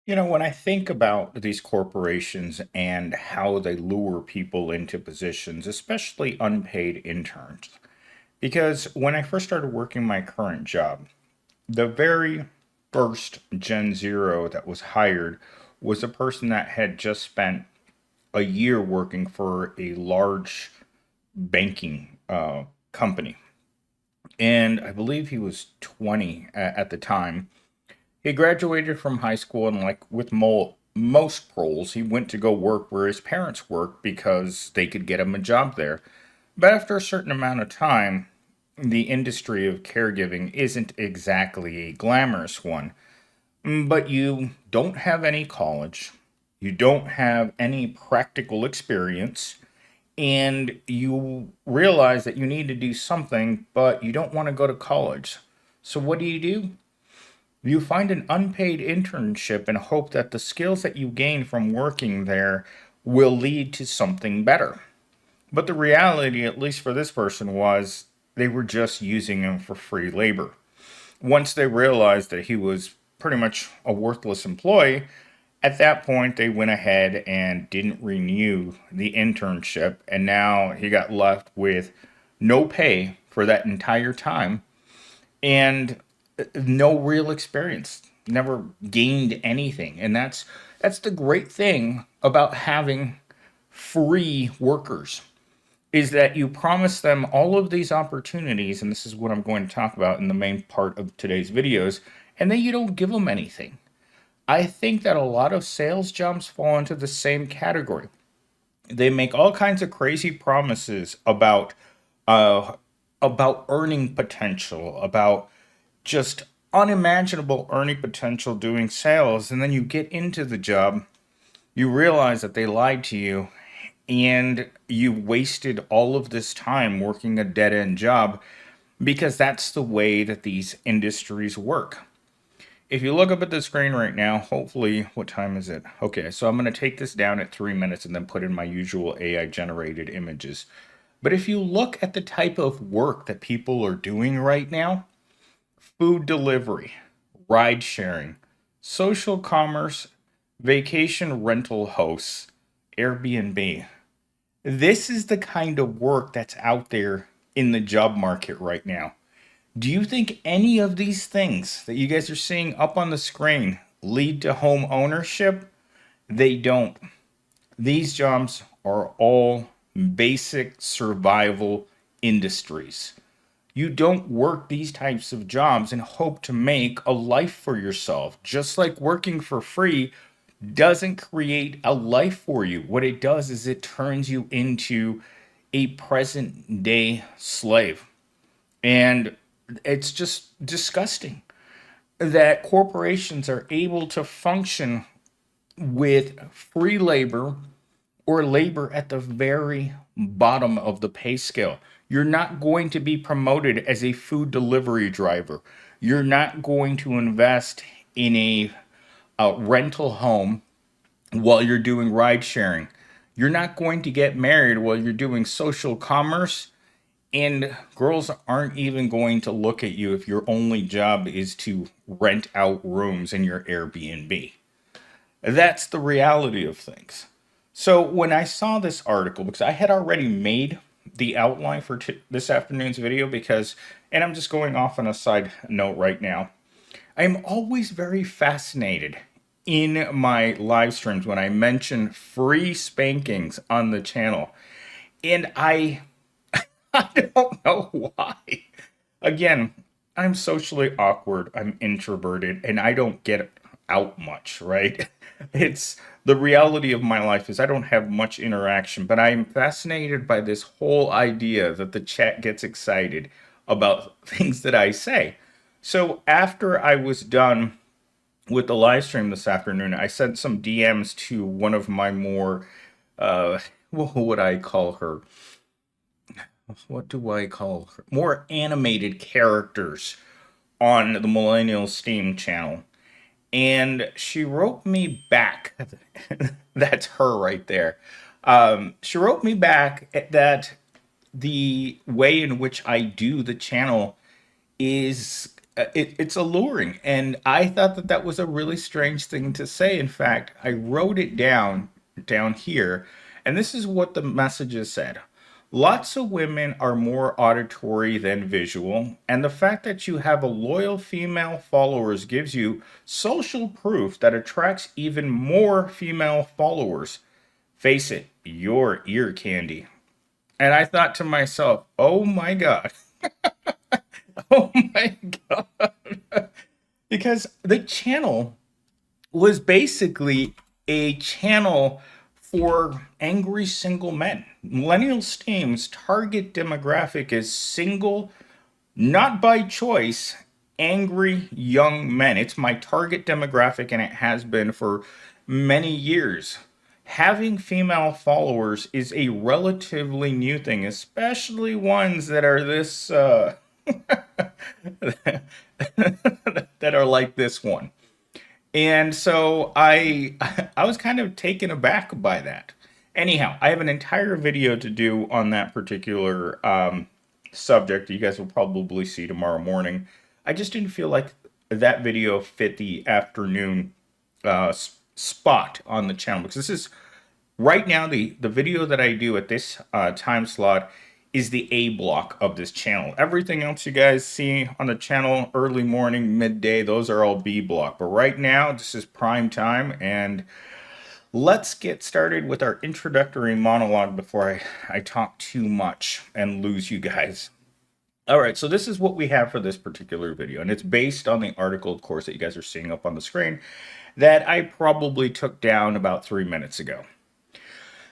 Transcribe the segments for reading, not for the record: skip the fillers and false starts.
When I think about these corporations and how they lure people into positions, especially unpaid interns, because when I first started working my current job, the very first Gen Zero that was hired was a person that had just spent a year working for a large banking company. And I believe he was 20 at the time. He graduated from high school, and like with most proles, he went to go work where his parents worked because they could get him a job there. But after a certain amount of time, the industry of caregiving isn't exactly a glamorous one. But you don't have any college, you don't have any practical experience, and you realize that you need to do something, but you don't want to go to college. So, what do? You find an unpaid internship and hope that the skills that you gain from working there will lead to something better. But the reality, at least for this person, was they were just using him for free labor. Once they realized that he was pretty much a worthless employee, at that point they went ahead and didn't renew the internship, and now he got left with no pay for that entire time and no real experience, never gained anything. And that's the great thing about having free workers, is that you promise them all of these opportunities, and this is what I'm going to talk about in the main part of today's videos, and then you don't give them anything. I think that a lot of sales jobs fall into the same category. They make all kinds of crazy promises uh, about earning potential, about just unimaginable earning potential doing sales, and then you get into the job, you realize that they lied to you, and you wasted all of this time working a dead end job, because that's the way that these industries work. If you look up at the screen right now, hopefully, what time is it? Okay, so I'm going to take this down at 3 minutes and then put in my usual AI generated images. But if you look at the type of work that people are doing right now, food delivery, ride sharing, social commerce, vacation rental hosts, Airbnb. This is the kind of work that's out there in the job market right now. Do you think any of these things that you guys are seeing up on the screen lead to home ownership? They don't. These jobs are all basic survival industries. You don't work these types of jobs and hope to make a life for yourself. Just like working for free doesn't create a life for you. What it does is it turns you into a present day slave. And it's just disgusting that corporations are able to function with free labor or labor at the very bottom of the pay scale. You're not going to be promoted as a food delivery driver. You're not going to invest in a rental home while you're doing ride sharing. You're not going to get married while you're doing social commerce. And girls aren't even going to look at you if your only job is to rent out rooms in your Airbnb. That's the reality of things. So when I saw this article, because I had already made the outline for this afternoon's video, and I'm just going off on a side note right now, I am always very fascinated in my live streams when I mention free spankings on the channel. And I don't know why. Again, I'm socially awkward, I'm introverted, and I don't get out much, right? It's the reality of my life is I don't have much interaction, but I'm fascinated by this whole idea that the chat gets excited about things that I say. So after I was done with the live stream this afternoon, I sent some DMs to one of my more, uh, what would I call her? What do I call her? More animated characters on the Millennial Steam channel. And she wrote me back. That's her right there. She wrote me back that the way in which I do the channel is it's alluring. And I thought that that was a really strange thing to say. In fact, I wrote it down here, and this is what the messages said. Lots of women are more auditory than visual, and the fact that you have a loyal female followers gives you social proof that attracts even more female followers. Face it, you're ear candy. And I thought to myself, oh my God, oh my God. Because the channel was basically a channel for angry single men. Millennial Steam's target demographic is single, not by choice, angry young men. It's my target demographic and it has been for many years. Having female followers is a relatively new thing, especially ones that are this that are like this one. And so I was kind of taken aback by that. Anyhow, I have an entire video to do on that particular subject. You guys will probably see tomorrow morning. I just didn't feel like that video fit the afternoon spot on the channel because this is right now the video that I do at this time slot is the A block of this channel. Everything else you guys see on the channel, early morning, midday, those are all B block. But right now, this is prime time, and let's get started with our introductory monologue before I talk too much and lose you guys. All right, so this is what we have for this particular video, and it's based on the article, of course, that you guys are seeing up on the screen that I probably took down about 3 minutes ago.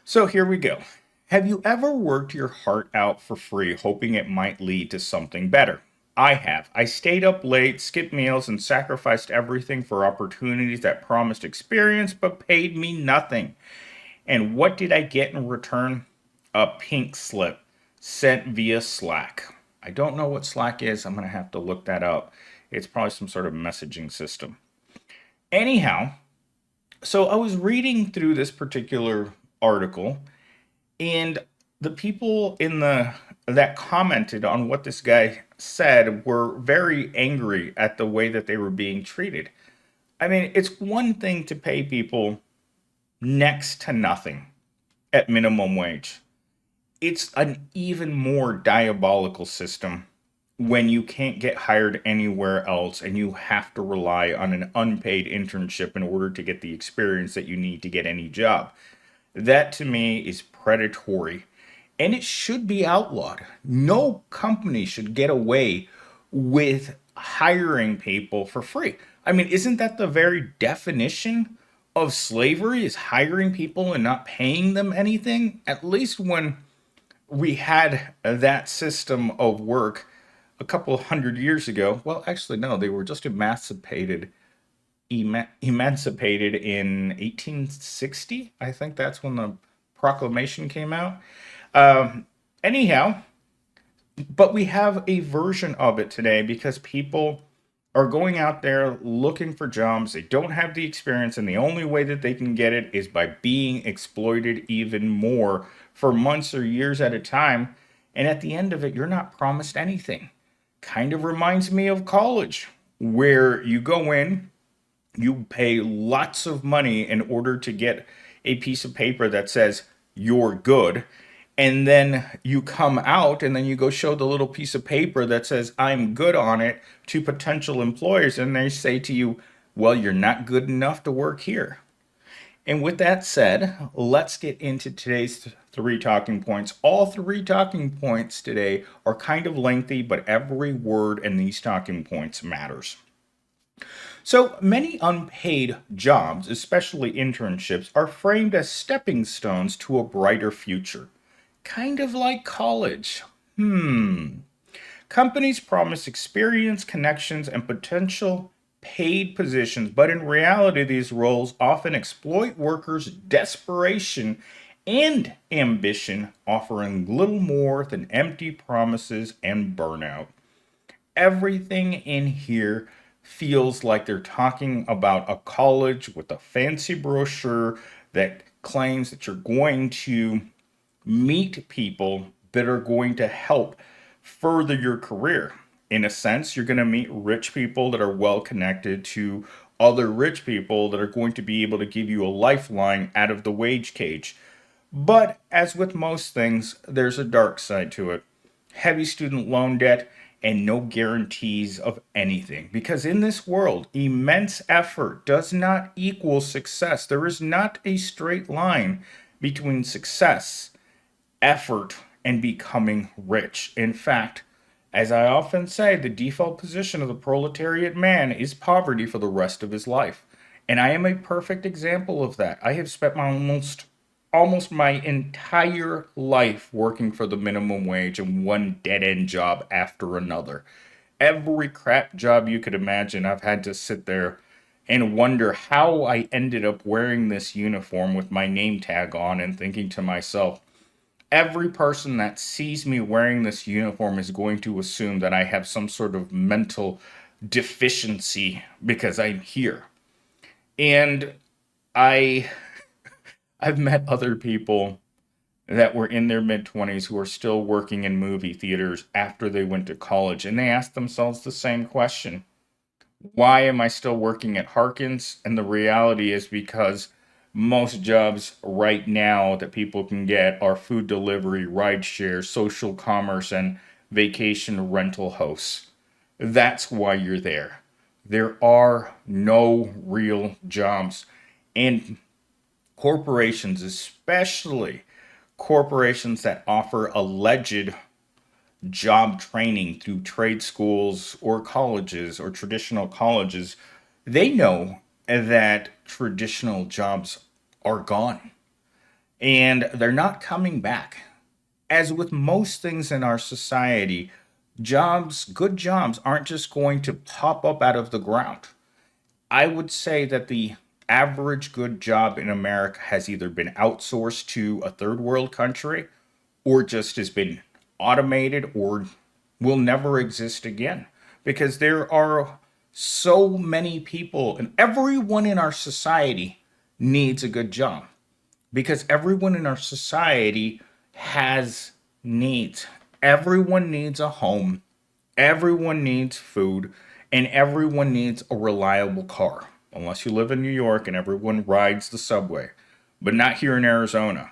So here we go. Have you ever worked your heart out for free hoping it might lead to something better? I have. I stayed up late, skipped meals, and sacrificed everything for opportunities that promised experience but paid me nothing. And what did I get in return? A pink slip sent via Slack. I don't know what Slack is. I'm going to have to look that up. It's probably some sort of messaging system. Anyhow, so I was reading through this particular article, and the people in the that commented on what this guy said were very angry at the way that they were being treated. I mean, it's one thing to pay people next to nothing at minimum wage. It's an even more diabolical system when you can't get hired anywhere else and you have to rely on an unpaid internship in order to get the experience that you need to get any job. That to me is predatory and it should be outlawed. No company should get away with hiring people for free. I mean, isn't that the very definition of slavery is hiring people and not paying them anything? At least when we had that system of work a couple hundred years ago. Well, actually, no, they were just emancipated in 1860. I think that's when the proclamation came out. Anyhow, but we have a version of it today because people are going out there looking for jobs. They don't have the experience, and the only way that they can get it is by being exploited even more for months or years at a time. And at the end of it, you're not promised anything. Kind of reminds me of college, where you go in, you pay lots of money in order to get a piece of paper that says you're good. And then you come out and then you go show the little piece of paper that says I'm good on it to potential employers. And they say to you, well, you're not good enough to work here. And with that said, let's get into today's three talking points. All three talking points today are kind of lengthy, but every word in these talking points matters. So many unpaid jobs, especially internships, are framed as stepping stones to a brighter future. Kind of like college. Companies promise experience, connections, and potential paid positions, but in reality, these roles often exploit workers' desperation and ambition, offering little more than empty promises and burnout. Everything in here feels like they're talking about a college with a fancy brochure that claims that you're going to meet people that are going to help further your career. In a sense, you're going to meet rich people that are well connected to other rich people that are going to be able to give you a lifeline out of the wage cage. But as with most things, there's a dark side to it. Heavy student loan debt and no guarantees of anything. Because in this world, immense effort does not equal success. There is not a straight line between success, effort, and becoming rich. In fact, as I often say, the default position of the proletariat man is poverty for the rest of his life. And I am a perfect example of that. I have spent my almost my entire life working for the minimum wage and one dead end job after another. Every crap job you could imagine, I've had to sit there and wonder how I ended up wearing this uniform with my name tag on and thinking to myself, every person that sees me wearing this uniform is going to assume that I have some sort of mental deficiency because I'm here. And I I've met other people that were in their mid 20s who are still working in movie theaters after they went to college, and they ask themselves the same question: why am I still working at Harkins? And the reality is because most jobs right now that people can get are food delivery, rideshare, social commerce, and vacation rental hosts. That's why you're there. There are no real jobs. And corporations, especially corporations that offer alleged job training through trade schools or colleges or traditional colleges, they know that traditional jobs are gone and they're not coming back. As with most things in our society, good jobs aren't just going to pop up out of the ground. I would say that the average good job in America has either been outsourced to a third world country or just has been automated or will never exist again. Because there are so many people, and everyone in our society needs a good job. Because everyone in our society has needs. Everyone needs a home, everyone needs food, and everyone needs a reliable car. Unless you live in New York and everyone rides the subway, but not here in Arizona.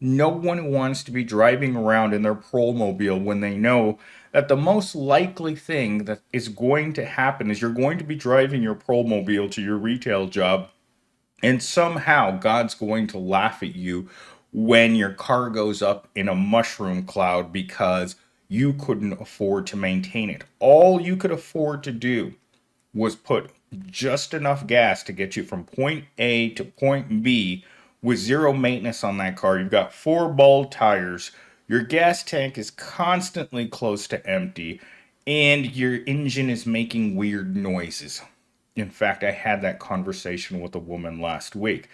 No one wants to be driving around in their Prolmobile when they know that the most likely thing that is going to happen is you're going to be driving your Prolmobile to your retail job, and somehow God's going to laugh at you when your car goes up in a mushroom cloud because you couldn't afford to maintain it. All you could afford to do was put just enough gas to get you from point A to point B with zero maintenance on that car. You've got four bald tires. Your gas tank is constantly close to empty, and your engine is making weird noises. In fact, I had that conversation with a woman last week.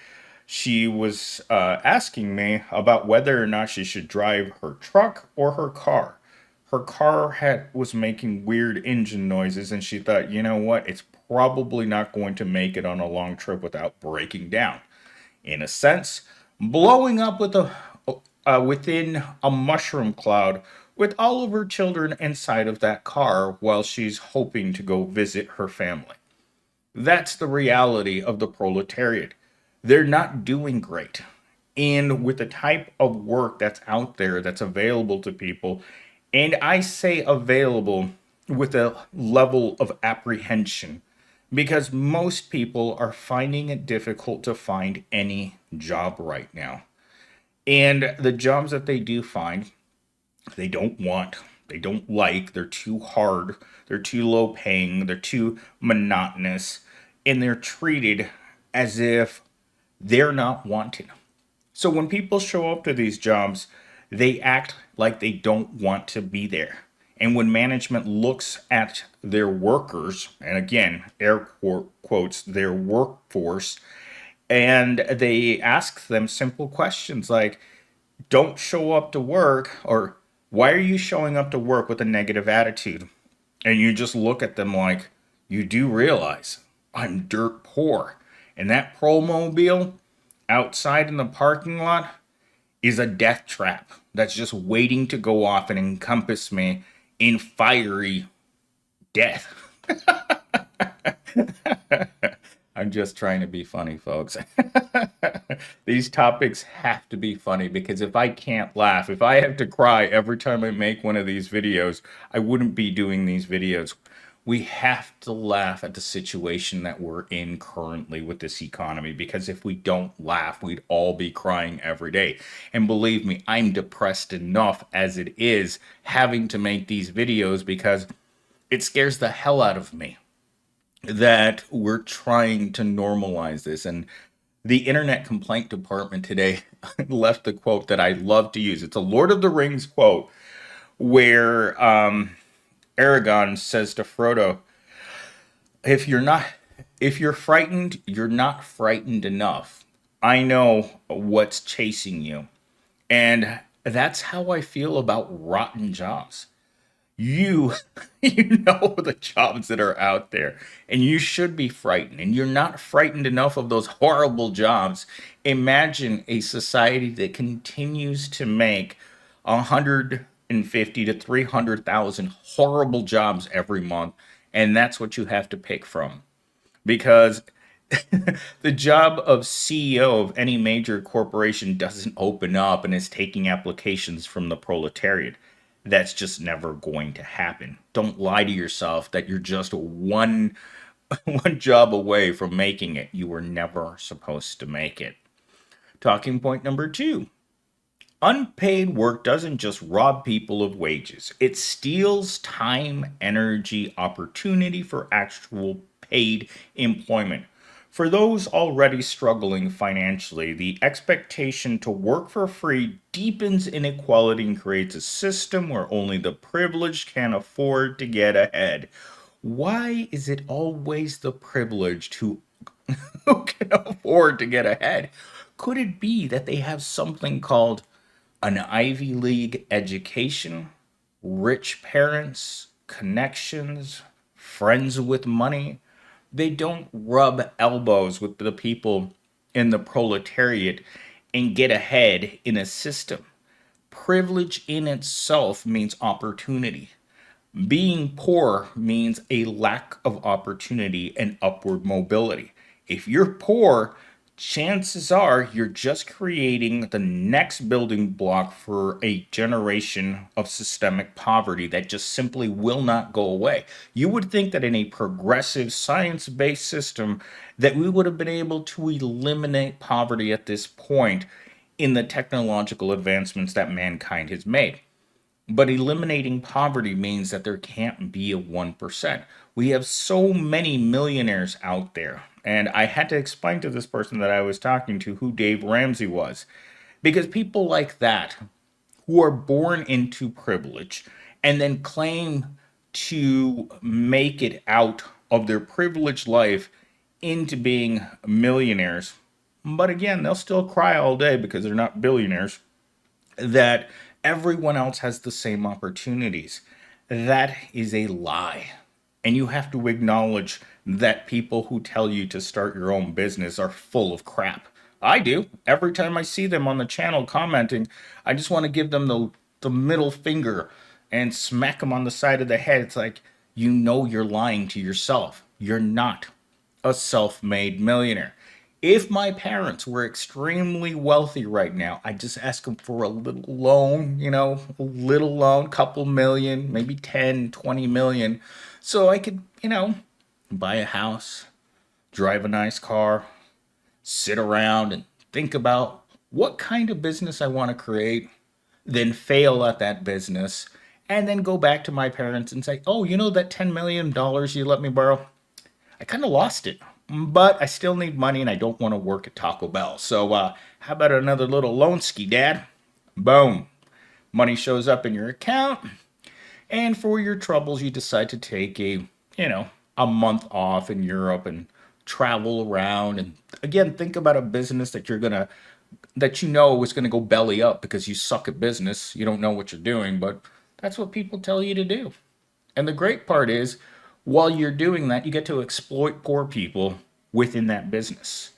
She was asking me about whether or not she should drive her truck or her car. Her car was making weird engine noises, and she thought, you know what? It's probably not going to make it on a long trip without breaking down. In a sense, blowing up within a mushroom cloud with all of her children inside of that car while she's hoping to go visit her family. That's the reality of the proletariat. They're not doing great. And with the type of work that's out there that's available to people, and I say available with a level of apprehension, because most people are finding it difficult to find any job right now. And the jobs that they do find, they don't want, they don't like, they're too hard, they're too low paying, they're too monotonous, and they're treated as if they're not wanted. So when people show up to these jobs, they act like they don't want to be there. And when management looks at their workers, and again, quotes, their workforce, and they ask them simple questions like, don't show up to work, or why are you showing up to work with a negative attitude? And you just look at them like, you do realize I'm dirt poor. And that Promobile outside in the parking lot is a death trap that's just waiting to go off and encompass me in fiery death. I'm just trying to be funny, folks. These topics have to be funny because if I can't laugh, if I have to cry every time I make one of these videos, I wouldn't be doing these videos. We have to laugh at the situation that we're in currently with this economy because if we don't laugh, we'd all be crying every day. And believe me, I'm depressed enough as it is having to make these videos because it scares the hell out of me that we're trying to normalize this. And the Internet Complaint Department today left the quote that I love to use. It's a Lord of the Rings quote where Aragorn says to Frodo, if you're not if you're frightened, you're not frightened enough. I know what's chasing you. And that's how I feel about rotten jobs. You you know the jobs that are out there and you should be frightened and you're not frightened enough of those horrible jobs. Imagine a society that continues to make 150 to 300,000 horrible jobs every month, and that's what you have to pick from because the job of CEO of any major corporation doesn't open up and is taking applications from the proletariat. That's just never going to happen. Don't lie to yourself that you're just one job away from making it. You were never supposed to make it. Talking point number 2. Unpaid work doesn't just rob people of wages. It steals time, energy, opportunity for actual paid employment. For those already struggling financially, the expectation to work for free deepens inequality and creates a system where only the privileged can afford to get ahead. Why is it always the privileged who can afford to get ahead? Could it be that they have something called an Ivy League education, rich parents, connections, friends with money? They don't rub elbows with the people in the proletariat and get ahead in a system. Privilege in itself means opportunity. Being poor means a lack of opportunity and upward mobility. If you're poor, chances are you're just creating the next building block for a generation of systemic poverty that just simply will not go away. You would think that in a progressive science-based system that we would have been able to eliminate poverty at this point in the technological advancements that mankind has made. But eliminating poverty means that there can't be a 1%. We have so many millionaires out there. And I had to explain to this person that I was talking to who Dave Ramsey was. Because people like that, who are born into privilege and then claim to make it out of their privileged life into being millionaires, but again, they'll still cry all day because they're not billionaires, that everyone else has the same opportunities. That is a lie. And you have to acknowledge that people who tell you to start your own business are full of crap. I do. Every time I see them on the channel commenting, I just want to give them the middle finger and smack them on the side of the head. It's like, you know, you're lying to yourself. You're not a self made millionaire. If my parents were extremely wealthy right now, I'd just ask them for a little loan, a little loan, couple million, maybe 10, 20 million, so I could, buy a house, drive a nice car, sit around and think about what kind of business I want to create, then fail at that business, and then go back to my parents and say, oh, that $10 million you let me borrow? I kind of lost it, but I still need money and I don't want to work at Taco Bell. So, how about another little loan ski, Dad? Boom. Money shows up in your account, and for your troubles, you decide to take a month off in Europe and travel around. And again, think about a business that is gonna go belly up because you suck at business. You don't know what you're doing, but that's what people tell you to do. And the great part is, while you're doing that, you get to exploit poor people within that business.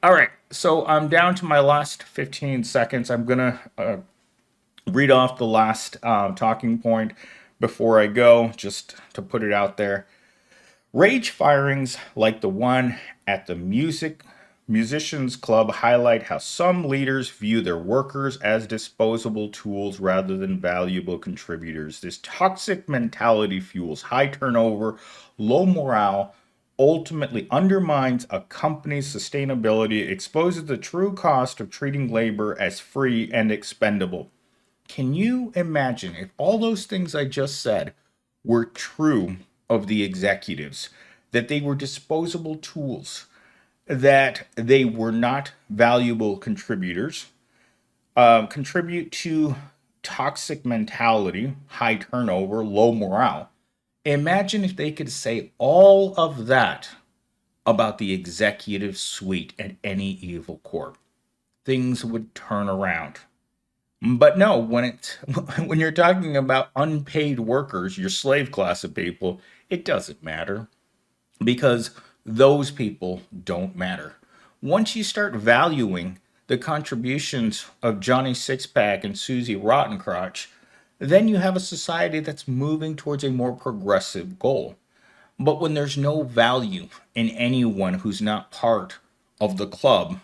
All right, so I'm down to my last 15 seconds. I'm going to read off the last talking point before I go, just to put it out there. Rage firings like the one at the musicians club highlight how some leaders view their workers as disposable tools rather than valuable contributors. This toxic mentality fuels high turnover, low morale, ultimately undermines a company's sustainability, exposes the true cost of treating labor as free and expendable. Can you imagine if all those things I just said were true of the executives? That they were disposable tools, that they were not valuable contributors, contribute to toxic mentality, high turnover, low morale. Imagine if they could say all of that about the executive suite at any evil corp. Things would turn around. But no, when you're talking about unpaid workers, your slave class of people, it doesn't matter because those people don't matter. Once you start valuing the contributions of Johnny Sixpack and Susie Rottencrotch, then you have a society that's moving towards a more progressive goal. But when there's no value in anyone who's not part of the club,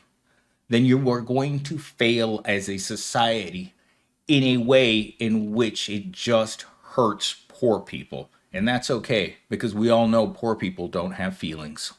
then you are going to fail as a society in a way in which it just hurts poor people. And that's okay because we all know poor people don't have feelings.